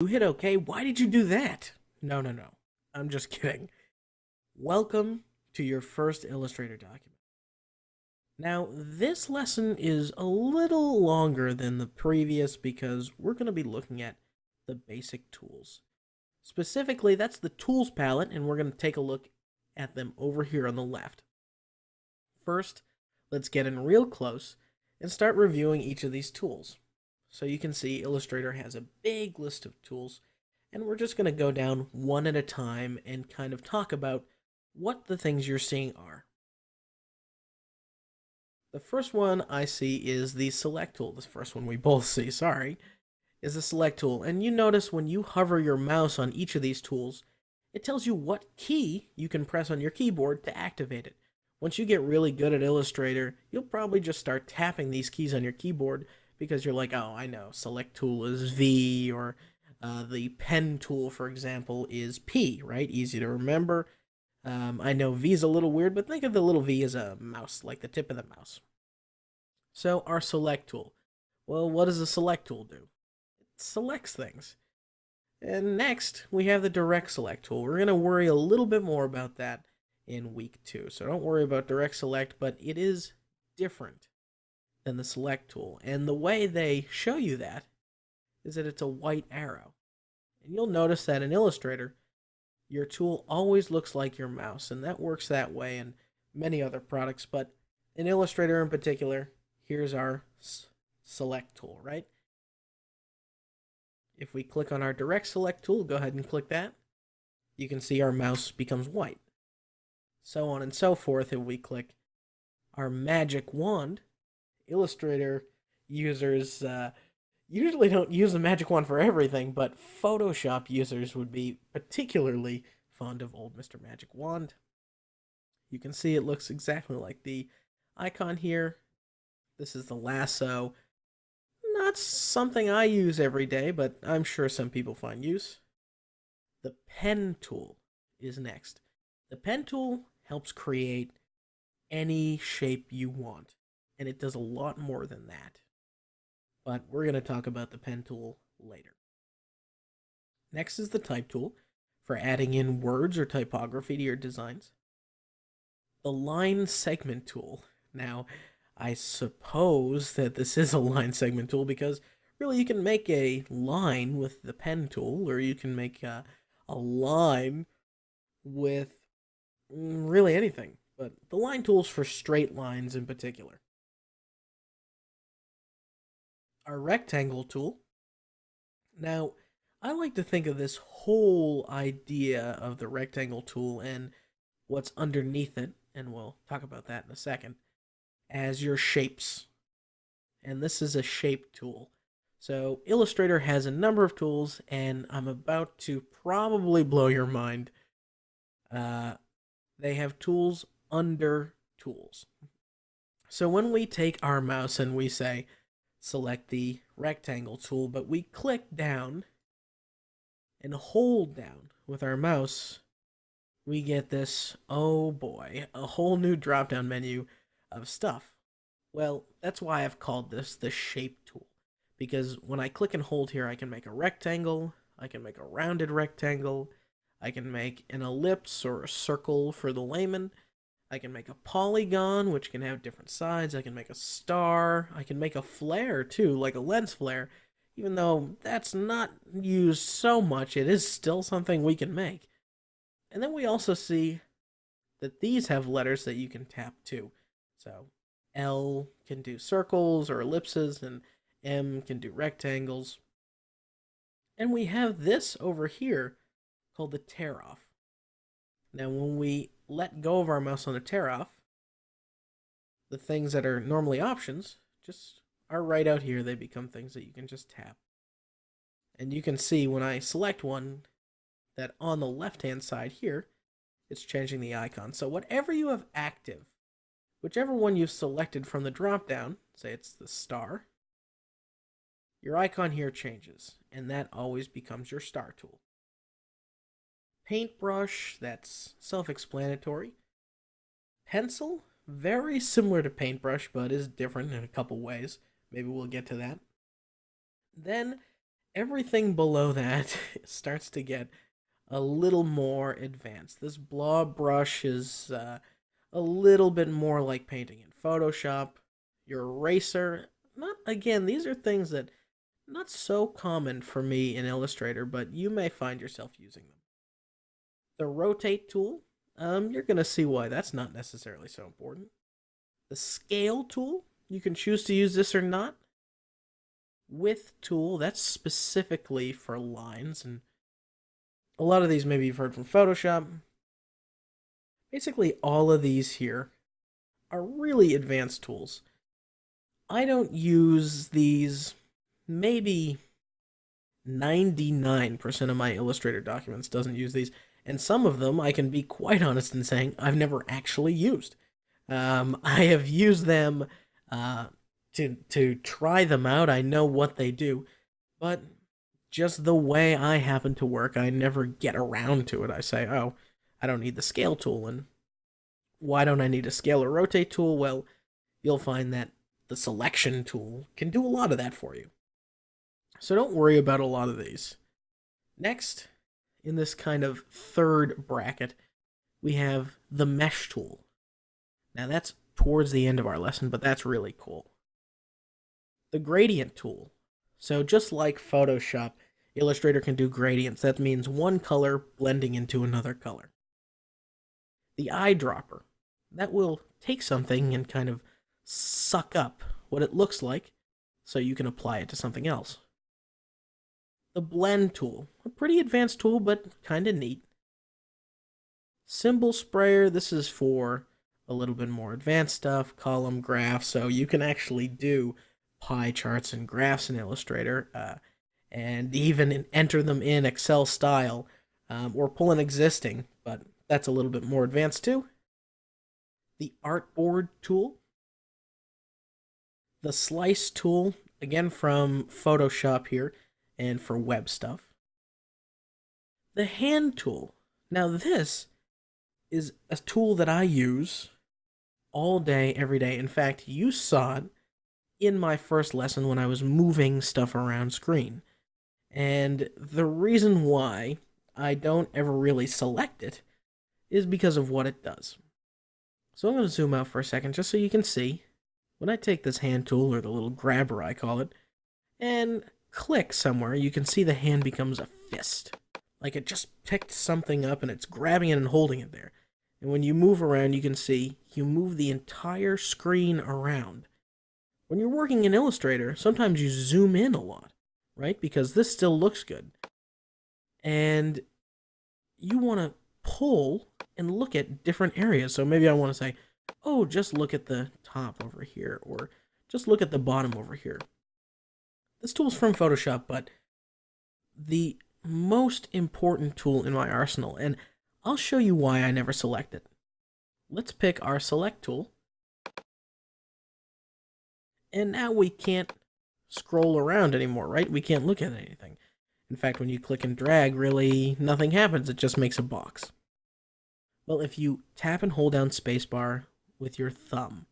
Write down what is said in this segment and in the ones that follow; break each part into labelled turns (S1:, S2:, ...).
S1: You hit OK. Why did you do that? No, no, no. I'm just kidding. Welcome to your first Illustrator document. Now, this lesson is a little longer than the previous because we're going to be looking at the basic tools. Specifically, that's the tools palette, and we're going to take a look at them over here on the left. First, let's get in real close and start reviewing each of these tools. So you can see Illustrator has a big list of tools, and we're just going to go down one at a time and kind of talk about what the things you're seeing are. The first one I see is the select tool. The first one we both see, sorry, is the select tool. And you notice when you hover your mouse on each of these tools, it tells you what key you can press on your keyboard to activate it. Once you get really good at Illustrator, you'll probably just start tapping these keys on your keyboard because you're like, oh, I know, select tool is V, or the pen tool, for example, is P, right? Easy to remember. I know V is a little weird, but think of the little V as a mouse, like the tip of the mouse. So our select tool. Well, what does the select tool do? It selects things. And next, we have the direct select tool. We're going to worry a little bit more about that in week 2. So don't worry about direct select, but it is different than the select tool. And the way they show you that is that it's a white arrow. And you'll notice that in Illustrator, your tool always looks like your mouse, and that works that way in many other products, but in Illustrator in particular, here's our select tool, right? If we click on our direct select tool, go ahead and click that, you can see our mouse becomes white. So on and so forth. If we click our magic wand, Illustrator users usually don't use the magic wand for everything, but Photoshop users would be particularly fond of old Mr. Magic Wand. You can see it looks exactly like the icon here. This is the lasso. Not something I use every day, but I'm sure some people find use. The pen tool is next. The pen tool helps create any shape you want, and it does a lot more than that. But we're going to talk about the pen tool later. Next is the type tool for adding in words or typography to your designs. The line segment tool. Now, I suppose that this is a line segment tool because really you can make a line with the pen tool, or you can make a line with really anything. But the line tool is for straight lines in particular. Our rectangle tool. Now, I like to think of this whole idea of the rectangle tool and what's underneath it, and we'll talk about that in a second, as your shapes. And this is a shape tool. So Illustrator has a number of tools, and I'm about to probably blow your mind. They have tools under tools. So when we take our mouse and we say, select the rectangle tool, but we click down and hold down with our mouse, we get this, oh boy, a whole new drop-down menu of stuff. Well, that's why I've called this the shape tool, because when I click and hold here, I can make a rectangle, I can make a rounded rectangle, I can make an ellipse or a circle for the layman, I can make a polygon, which can have different sides. I can make a star. I can make a flare, too, like a lens flare. Even though that's not used so much, it is still something we can make. And then we also see that these have letters that you can tap, too. So L can do circles or ellipses, and M can do rectangles. And we have this over here called the tear off. Now, when we let go of our mouse on a tear off, the things that are normally options just are right out here. They become things that you can just tap. And you can see when I select one that on the left-hand side here, it's changing the icon. So whatever you have active, whichever one you've selected from the drop-down, say it's the star, your icon here changes, and that always becomes your star tool. Paintbrush, that's self-explanatory. Pencil, very similar to paintbrush, but is different in a couple ways. Maybe we'll get to that. Then, everything below that starts to get a little more advanced. This blob brush is a little bit more like painting in Photoshop. Your eraser, not again, these are things that not so common for me in Illustrator, but you may find yourself using them. The rotate tool, you're going to see why that's not necessarily so important. The scale tool, you can choose to use this or not. Width tool, that's specifically for lines, and a lot of these maybe you've heard from Photoshop. Basically, all of these here are really advanced tools. I don't use these. Maybe 99% of my Illustrator documents doesn't use these, and some of them I can be quite honest in saying I've never actually used. I have used them to try them out. I know what they do, but just the way I happen to work, I never get around to it. I say, oh, I don't need the scale tool, and why don't I need a scale or rotate tool? Well, you'll find that the selection tool can do a lot of that for you. So don't worry about a lot of these. Next, in this kind of third bracket, we have the mesh tool. Now that's towards the end of our lesson, but that's really cool. The gradient tool. So just like Photoshop, Illustrator can do gradients. That means one color blending into another color. The eyedropper. That will take something and kind of suck up what it looks like so you can apply it to something else. The blend tool, a pretty advanced tool, but kind of neat. Symbol sprayer, this is for a little bit more advanced stuff, column graphs, so you can actually do pie charts and graphs in Illustrator, and even enter them in Excel style, or pull an existing, but that's a little bit more advanced too. The artboard tool. The slice tool, again from Photoshop here, and for web stuff. The hand tool. Now this is a tool that I use all day, every day. In fact, you saw it in my first lesson when I was moving stuff around screen. And the reason why I don't ever really select it is because of what it does. So I'm going to zoom out for a second just so you can see. When I take this hand tool, or the little grabber I call it, and click somewhere, you can see the hand becomes a fist. Like it just picked something up and it's grabbing it and holding it there. And when you move around, you can see you move the entire screen around. When you're working in Illustrator, sometimes you zoom in a lot, right? Because this still looks good. And you want to pull and look at different areas. So maybe I want to say, oh, just look at the top over here, or just look at the bottom over here. This tool's from Photoshop, but the most important tool in my arsenal, and I'll show you why I never select it. Let's pick our select tool. And now we can't scroll around anymore, right? We can't look at anything. In fact, when you click and drag, really nothing happens. It just makes a box. Well, if you tap and hold down spacebar with your thumb,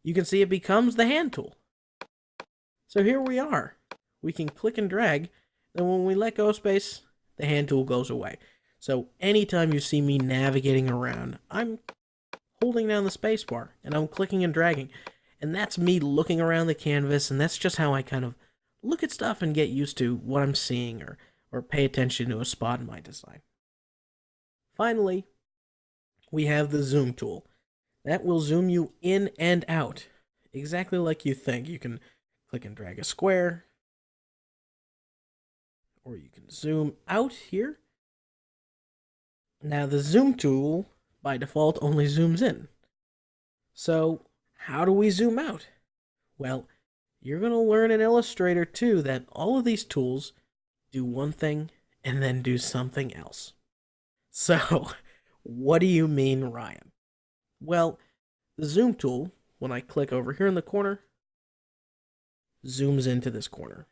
S1: you can see it becomes the hand tool. So here we are. We can click and drag, and when we let go of space, the hand tool goes away. So anytime you see me navigating around, I'm holding down the spacebar, and I'm clicking and dragging. And that's me looking around the canvas, and that's just how I kind of look at stuff and get used to what I'm seeing, or pay attention to a spot in my design. Finally, we have the zoom tool. That will zoom you in and out, exactly like you think. You can click and drag a square, or you can zoom out here. Now the zoom tool, by default, only zooms in. So how do we zoom out? Well, you're going to learn in Illustrator too that all of these tools do one thing and then do something else. So, what do you mean, Ryan? Well, the zoom tool, when I click over here in the corner, zooms into this corner.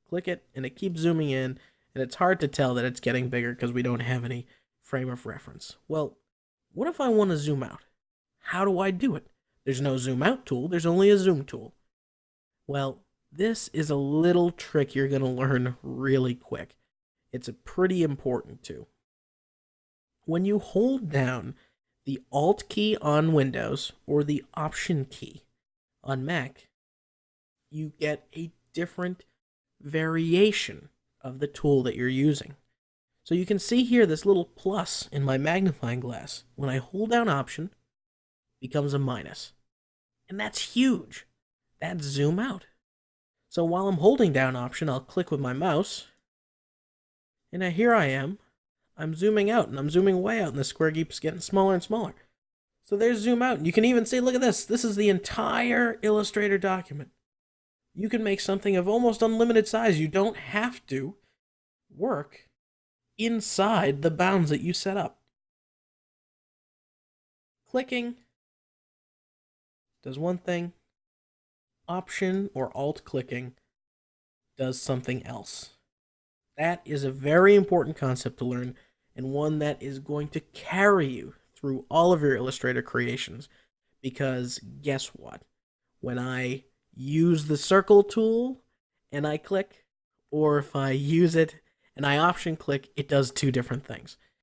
S1: Click it, and it keeps zooming in, and it's hard to tell that it's getting bigger because we don't have any frame of reference. Well, what if I want to zoom out? How do I do it? There's no zoom out tool, there's only a zoom tool. Well, This is a little trick you're going to learn really quick. It's a pretty important too. When you hold down the Alt key on Windows or the Option key on Mac, you get a different variation of the tool that you're using. So you can see here this little plus in my magnifying glass. When I hold down Option, it becomes a minus. And that's huge. That's zoom out. So while I'm holding down Option, I'll click with my mouse. And now here I am. I'm zooming out, and I'm zooming way out, and the square keeps getting smaller and smaller. So there's zoom out. And you can even see, look at this. This is the entire Illustrator document. You can make something of almost unlimited size. You don't have to work inside the bounds that you set up. Clicking does one thing. Option or Alt clicking does something else. That is a very important concept to learn, and one that is going to carry you through all of your Illustrator creations. Because guess what? When I use the circle tool and I click, or if I use it and I Option click, it does two different things.